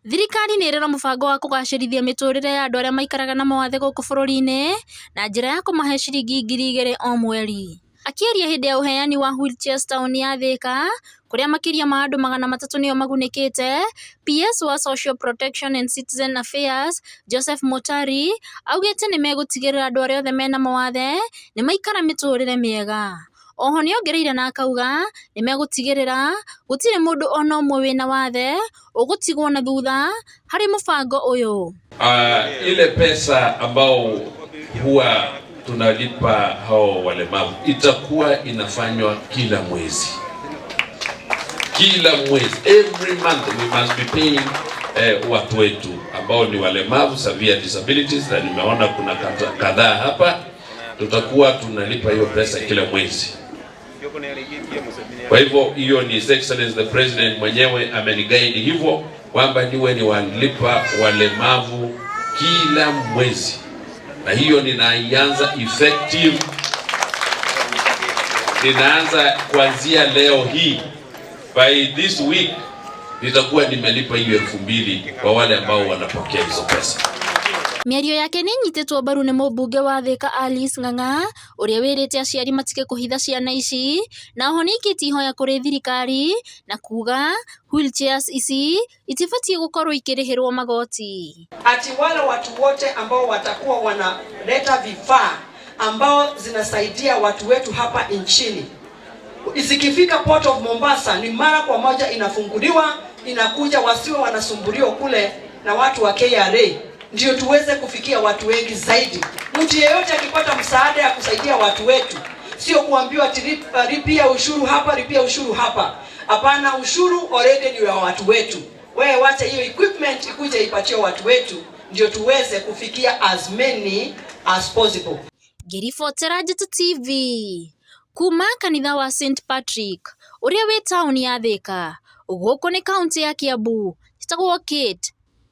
Thirikari nĩ ĩrĩ na mũbango wa kũgacĩrithia mĩtũrĩre ya andũ arĩa maikaraga na mawathe gũkũ bũrũri-inĩ na njĩra ya kũmahe ciringi 2,000 o mweri. Akĩaria hĩndĩ ya ũheani wa wheelchairs taũni ya Thika, kũrĩa makĩria ma andũ 300 nĩo magunĩkĩte, PS wa Social Protection and Citizen Affairs Joseph Mutari augĩte nĩ megũtigĩrĩra andũ arĩa othe mena mawathe nĩ maikara mĩtũrĩre mĩega. Oho nĩ ongereire na akauga nĩ megũtigĩrĩra gũtirĩ mũndũ ona ũmwe wĩna wathe ũgũtigwo na thutha harĩ mũbango ũyũ. Ile pesa ambao huwa tunalipa hao walemavu itakuwa inafanywa kila mwezi. Kila mwezi, every month we must be paying watu wetu ambao ni walemavu, severe disabilities, na nimeona kuna kadhaa hapa, tutakuwa tunalipa hiyo pesa kila mwezi. Kwa hivyo hiyo ni His Excellency the President mwenyewe ameniguide hivyo kwamba niwe ni walipa walemavu kila mwezi, na hiyo ninaanza effective, ninaanza kuanzia leo hii. By this week nitakuwa nimelipa hiyo 2,000 kwa wale ambao wanapokea hizo pesa. Mĩario yake nĩ nyitĩtwo mbaru nĩ mũmbunge wa Thika Alice Ng'ang'a ũrĩa wĩrĩte aciari matige kũhitha ciana ici, na oho nĩ aikĩtie ihoya kũrĩ thirikari na kuga wheelchairs ici itibatiĩ gũkorwo ikĩrĩhĩrwo magoti. Ati wale watu wote ambao watakuwa wanaleta vifaa ambao zinasaidia watu wetu hapa nchini, isikifika Port of Mombasa ni mara kwa moja inafunguliwa, inakuja, wasiwe wanasumbuliwa kule na watu wa KRA, ndio tuweze kufikia watu wengi zaidi. Mtu yeyote akipata msaada ya kusaidia watu wetu, sio kuambiwa lipia ushuru hapa, lipia ushuru hapa. Hapana, ushuru already ni wa watu wetu. Wewe wacha hiyo equipment ikuje ipatie watu wetu, ndio tuweze kufikia as many as possible. Ngĩribotera Njata TV kuma kanitha wa St Patrick ũrĩa wĩ taũni ya Thika, gũkũ nĩ kaunti ya Kiambu. Njĩtagwo Kate